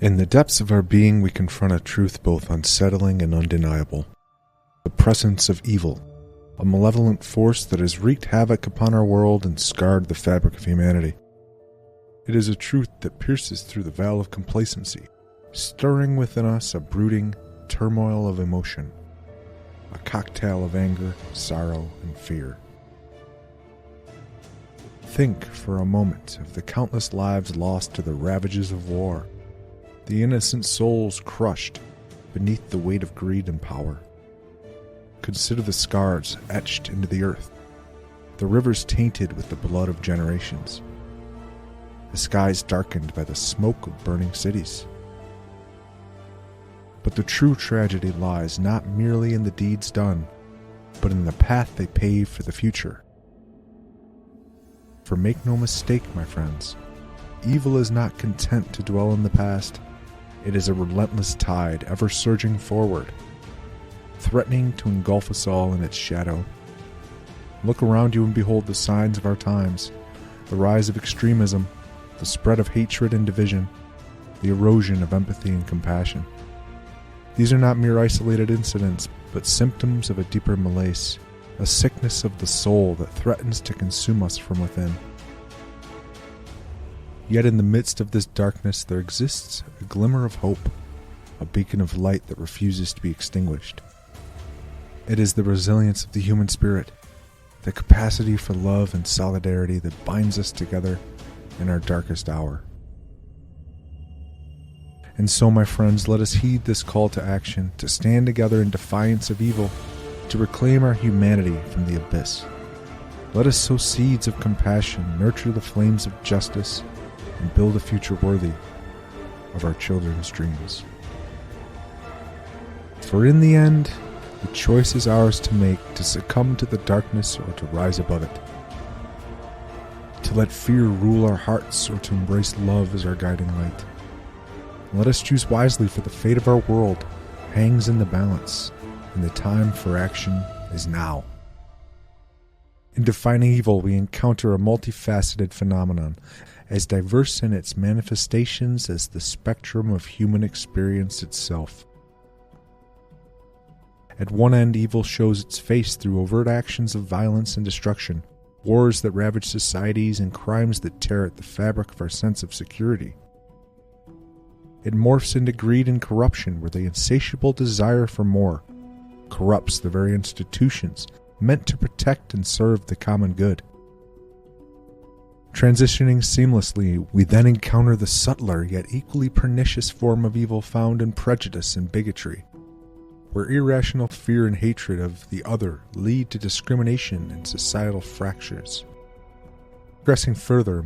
In the depths of our being, we confront a truth both unsettling and undeniable. The presence of evil, a malevolent force that has wreaked havoc upon our world and scarred the fabric of humanity. It is a truth that pierces through the veil of complacency, stirring within us a brooding turmoil of emotion, a cocktail of anger, sorrow, and fear. Think for a moment of the countless lives lost to the ravages of war, the innocent souls crushed beneath the weight of greed and power. Consider the scars etched into the earth, the rivers tainted with the blood of generations, the skies darkened by the smoke of burning cities. But the true tragedy lies not merely in the deeds done, but in the path they pave for the future. For make no mistake, my friends, evil is not content to dwell in the past. It is a relentless tide ever surging forward, threatening to engulf us all in its shadow. Look around you and behold the signs of our times, the rise of extremism, the spread of hatred and division, the erosion of empathy and compassion. These are not mere isolated incidents, but symptoms of a deeper malaise, a sickness of the soul that threatens to consume us from within. Yet in the midst of this darkness there exists a glimmer of hope, a beacon of light that refuses to be extinguished. It is the resilience of the human spirit, the capacity for love and solidarity that binds us together in our darkest hour. And so, my friends, let us heed this call to action, to stand together in defiance of evil, to reclaim our humanity from the abyss. Let us sow seeds of compassion, nurture the flames of justice, and build a future worthy of our children's dreams. For in the end, the choice is ours to make, to succumb to the darkness or to rise above it. To let fear rule our hearts or to embrace love as our guiding light. Let us choose wisely, for the fate of our world hangs in the balance, and the time for action is now. In defining evil, we encounter a multifaceted phenomenon, as diverse in its manifestations as the spectrum of human experience itself. At one end, evil shows its face through overt actions of violence and destruction, wars that ravage societies and crimes that tear at the fabric of our sense of security. It morphs into greed and corruption, where the insatiable desire for more corrupts the very institutions meant to protect and serve the common good. Transitioning seamlessly, we then encounter the subtler yet equally pernicious form of evil found in prejudice and bigotry, where irrational fear and hatred of the other lead to discrimination and societal fractures. Progressing further,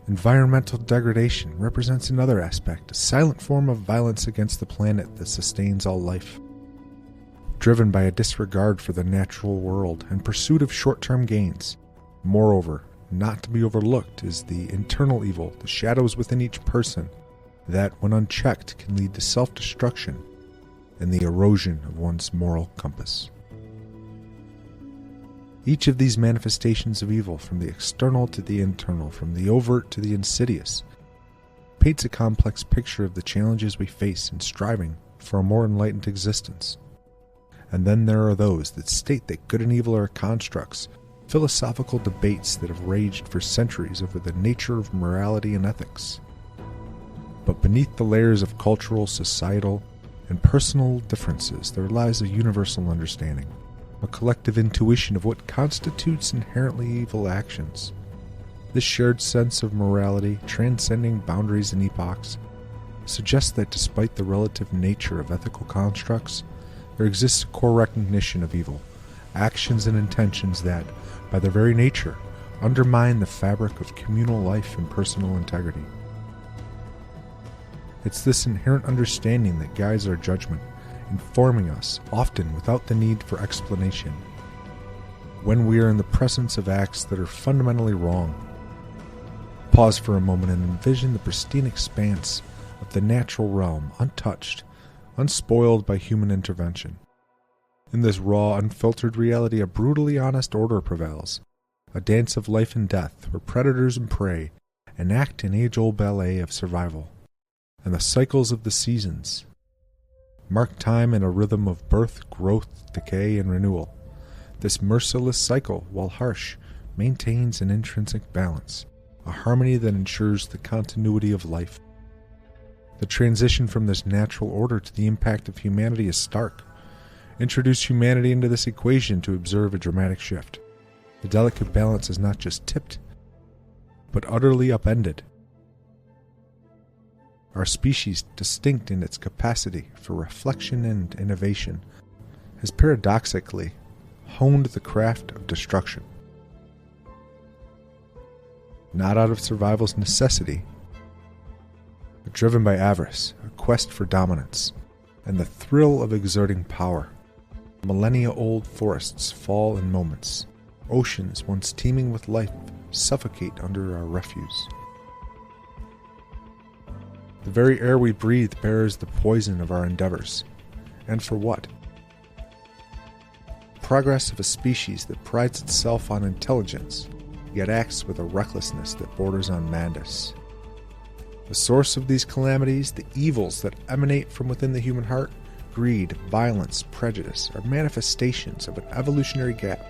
environmental degradation represents another aspect, a silent form of violence against the planet that sustains all life. Driven by a disregard for the natural world and pursuit of short-term gains. Moreover, not to be overlooked is the internal evil, the shadows within each person, that, when unchecked, can lead to self-destruction and the erosion of one's moral compass. Each of these manifestations of evil, from the external to the internal, from the overt to the insidious, paints a complex picture of the challenges we face in striving for a more enlightened existence. And then there are those that state that good and evil are constructs, philosophical debates that have raged for centuries over the nature of morality and ethics. But beneath the layers of cultural, societal, and personal differences, there lies a universal understanding, a collective intuition of what constitutes inherently evil actions. This shared sense of morality, transcending boundaries and epochs, suggests that despite the relative nature of ethical constructs, there exists a core recognition of evil, actions and intentions that, by their very nature, undermine the fabric of communal life and personal integrity. It's this inherent understanding that guides our judgment, informing us, often without the need for explanation, when we are in the presence of acts that are fundamentally wrong. Pause for a moment and envision the pristine expanse of the natural realm, untouched, unspoiled by human intervention. In this raw, unfiltered reality, a brutally honest order prevails, a dance of life and death, where predators and prey enact an age-old ballet of survival. and the cycles of the seasons mark time in a rhythm of birth, growth, decay, and renewal. This merciless cycle, while harsh, maintains an intrinsic balance, a harmony that ensures the continuity of life. The transition from this natural order to the impact of humanity is stark. Introduce humanity into this equation to observe a dramatic shift. The delicate balance is not just tipped, but utterly upended. Our species, distinct in its capacity for reflection and innovation, has paradoxically honed the craft of destruction. Not out of survival's necessity, but driven by avarice, a quest for dominance, and the thrill of exerting power. Millennia-old forests fall in moments. Oceans, once teeming with life, suffocate under our refuse. The very air we breathe bears the poison of our endeavors. And for what? Progress of a species that prides itself on intelligence, yet acts with a recklessness that borders on madness. The source of these calamities, the evils that emanate from within the human heart, greed, violence, prejudice, are manifestations of an evolutionary gap,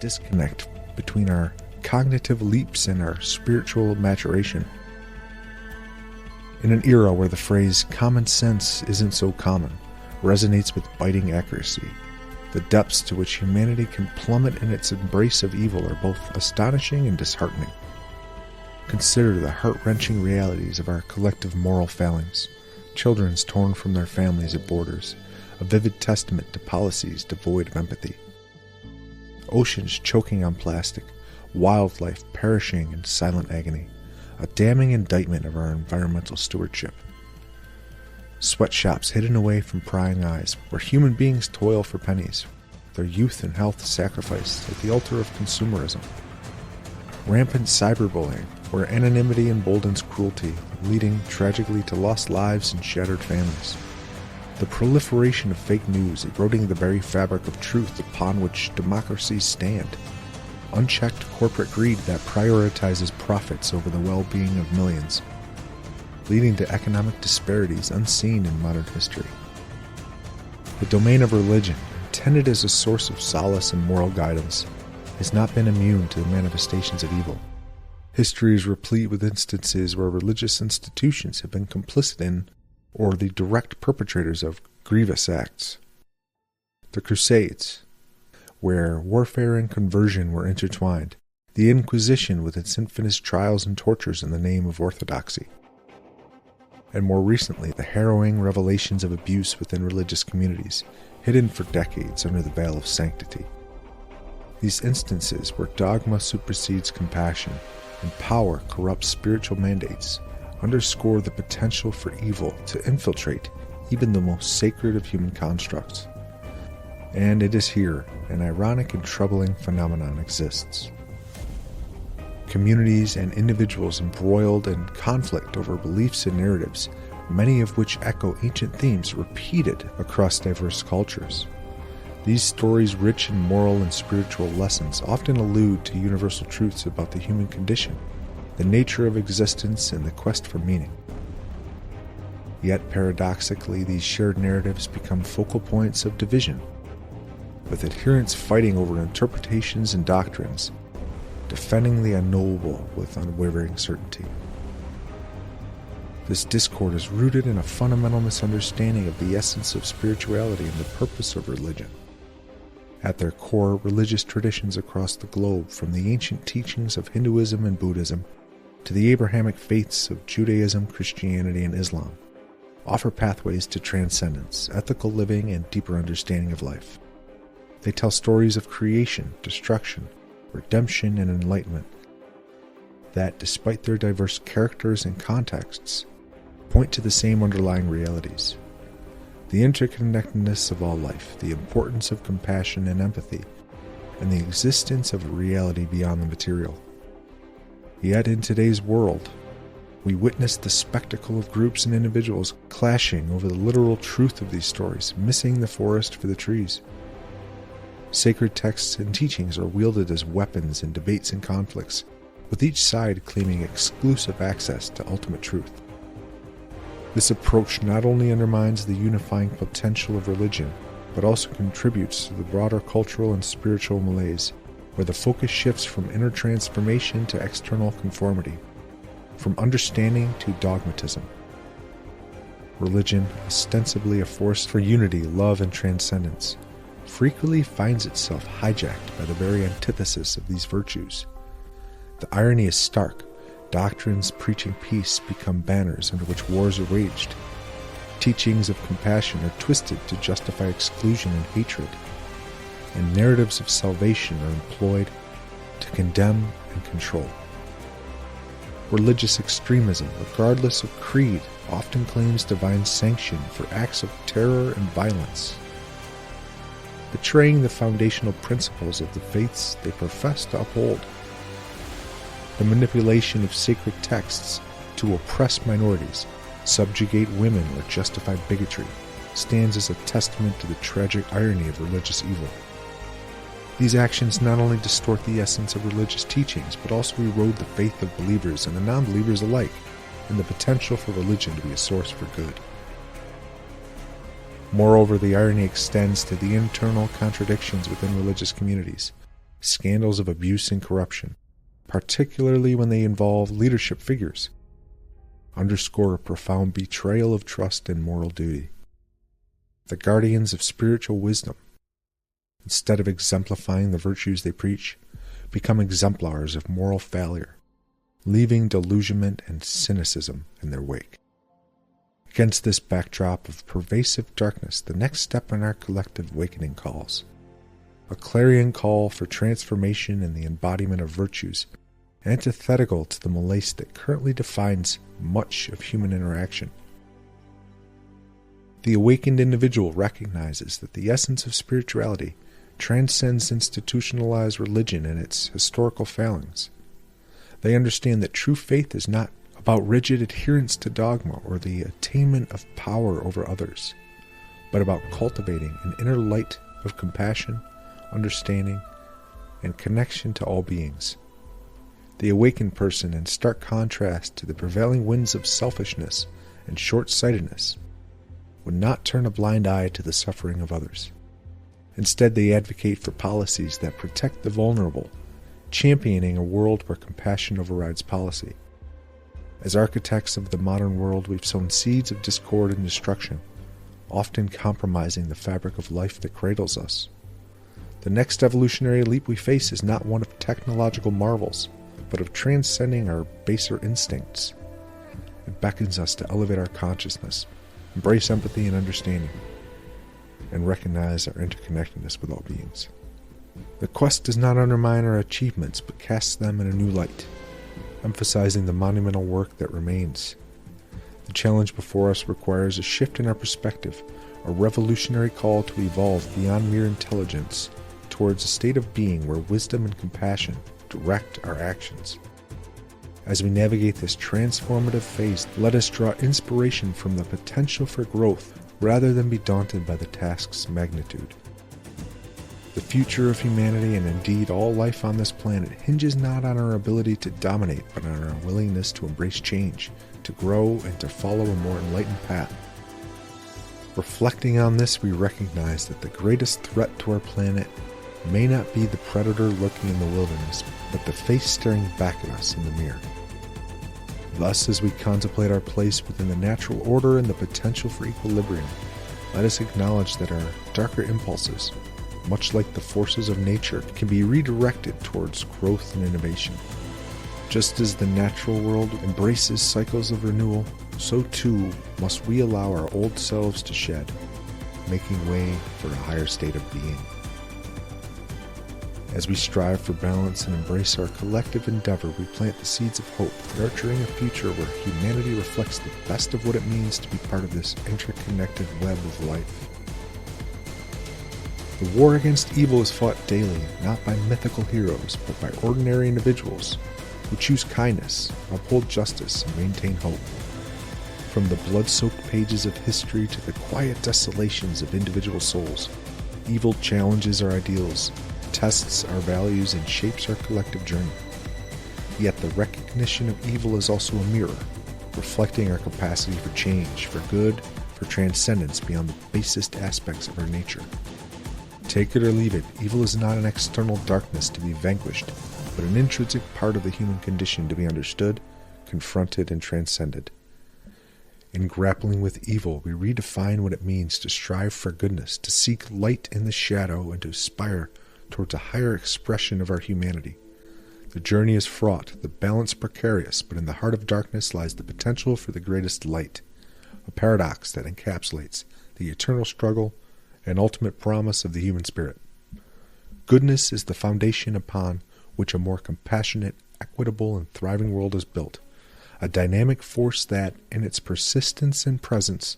disconnect between our cognitive leaps and our spiritual maturation. In an era where the phrase common sense isn't so common resonates with biting accuracy, the depths to which humanity can plummet in its embrace of evil are both astonishing and disheartening. Consider the heart-wrenching realities of our collective moral failings. Children torn from their families at borders, a vivid testament to policies devoid of empathy. Oceans choking on plastic, wildlife perishing in silent agony, a damning indictment of our environmental stewardship. Sweatshops hidden away from prying eyes, where human beings toil for pennies, their youth and health sacrificed at the altar of consumerism. Rampant cyberbullying, where anonymity emboldens cruelty, leading tragically to lost lives and shattered families. The proliferation of fake news eroding the very fabric of truth upon which democracies stand. Unchecked corporate greed that prioritizes profits over the well-being of millions, leading to economic disparities unseen in modern history. The domain of religion, intended as a source of solace and moral guidance, has not been immune to the manifestations of evil. History is replete with instances where religious institutions have been complicit in or the direct perpetrators of grievous acts. The Crusades, where warfare and conversion were intertwined, the Inquisition with its infamous trials and tortures in the name of orthodoxy, and more recently the harrowing revelations of abuse within religious communities, hidden for decades under the veil of sanctity. These instances where dogma supersedes compassion and power corrupts spiritual mandates underscore the potential for evil to infiltrate even the most sacred of human constructs. And it is here an ironic and troubling phenomenon exists. Communities and individuals embroiled in conflict over beliefs and narratives, many of which echo ancient themes repeated across diverse cultures. These stories, rich in moral and spiritual lessons, often allude to universal truths about the human condition, the nature of existence, and the quest for meaning. Yet paradoxically, these shared narratives become focal points of division, with adherents fighting over interpretations and doctrines, defending the unknowable with unwavering certainty. This discord is rooted in a fundamental misunderstanding of the essence of spirituality and the purpose of religion. At their core, religious traditions across the globe, from the ancient teachings of Hinduism and Buddhism to the Abrahamic faiths of Judaism, Christianity, and Islam, offer pathways to transcendence, ethical living, and deeper understanding of life. They tell stories of creation, destruction, redemption, and enlightenment that, despite their diverse characters and contexts, point to the same underlying realities. The interconnectedness of all life, the importance of compassion and empathy, and the existence of a reality beyond the material. Yet in today's world, we witness the spectacle of groups and individuals clashing over the literal truth of these stories, missing the forest for the trees. Sacred texts and teachings are wielded as weapons in debates and conflicts, with each side claiming exclusive access to ultimate truth. This approach not only undermines the unifying potential of religion, but also contributes to the broader cultural and spiritual malaise, where the focus shifts from inner transformation to external conformity, from understanding to dogmatism. Religion, ostensibly a force for unity, love, and transcendence, frequently finds itself hijacked by the very antithesis of these virtues. The irony is stark. Doctrines preaching peace become banners under which wars are waged. Teachings of compassion are twisted to justify exclusion and hatred, and narratives of salvation are employed to condemn and control. Religious extremism, regardless of creed, often claims divine sanction for acts of terror and violence, betraying the foundational principles of the faiths they profess to uphold. The manipulation of sacred texts to oppress minorities, subjugate women, or justify bigotry stands as a testament to the tragic irony of religious evil. These actions not only distort the essence of religious teachings, but also erode the faith of believers and the non-believers alike, and the potential for religion to be a source for good. Moreover, the irony extends to the internal contradictions within religious communities. Scandals of abuse and corruption, particularly when they involve leadership figures, underscore a profound betrayal of trust and moral duty. The guardians of spiritual wisdom, instead of exemplifying the virtues they preach, become exemplars of moral failure, leaving delusionment and cynicism in their wake. Against this backdrop of pervasive darkness, the next step in our collective awakening calls. A clarion call for transformation and the embodiment of virtues, antithetical to the malaise that currently defines much of human interaction. The awakened individual recognizes that the essence of spirituality transcends institutionalized religion and its historical failings. They understand that true faith is not about rigid adherence to dogma or the attainment of power over others, but about cultivating an inner light of compassion, understanding, and connection to all beings. The awakened person, in stark contrast to the prevailing winds of selfishness and short-sightedness, would not turn a blind eye to the suffering of others. Instead, they advocate for policies that protect the vulnerable, championing a world where compassion overrides policy. As architects of the modern world, we've sown seeds of discord and destruction, often compromising the fabric of life that cradles us. The next evolutionary leap we face is not one of technological marvels, but of transcending our baser instincts. It beckons us to elevate our consciousness, embrace empathy and understanding, and recognize our interconnectedness with all beings. The quest does not undermine our achievements, but casts them in a new light, emphasizing the monumental work that remains. The challenge before us requires a shift in our perspective, a revolutionary call to evolve beyond mere intelligence towards a state of being where wisdom and compassion direct our actions. As we navigate this transformative phase, let us draw inspiration from the potential for growth rather than be daunted by the task's magnitude. The future of humanity, and indeed all life on this planet, hinges not on our ability to dominate, but on our willingness to embrace change, to grow, and to follow a more enlightened path. Reflecting on this, we recognize that the greatest threat to our planet may not be the predator lurking in the wilderness, but the face staring back at us in the mirror. Thus, as we contemplate our place within the natural order and the potential for equilibrium, let us acknowledge that our darker impulses, much like the forces of nature, can be redirected towards growth and innovation. Just as the natural world embraces cycles of renewal, so too must we allow our old selves to shed, making way for a higher state of being. As we strive for balance and embrace our collective endeavor, we plant the seeds of hope, nurturing a future where humanity reflects the best of what it means to be part of this interconnected web of life. The war against evil is fought daily, not by mythical heroes, but by ordinary individuals who choose kindness, uphold justice, and maintain hope. From the blood-soaked pages of history to the quiet desolations of individual souls, evil challenges our ideals, tests our values, and shapes our collective journey. Yet the recognition of evil is also a mirror, reflecting our capacity for change, for good, for transcendence beyond the basest aspects of our nature. Take it or leave it, evil is not an external darkness to be vanquished, but an intrinsic part of the human condition to be understood, confronted, and transcended. In grappling with evil, we redefine what it means to strive for goodness, to seek light in the shadow, and to aspire towards a higher expression of our humanity. The journey is fraught, the balance precarious, but in the heart of darkness lies the potential for the greatest light, a paradox that encapsulates the eternal struggle and ultimate promise of the human spirit. Goodness is the foundation upon which a more compassionate, equitable, and thriving world is built, a dynamic force that, in its persistence and presence,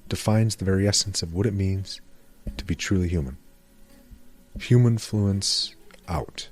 defines the very essence of what it means to be truly human. Humanfluence out.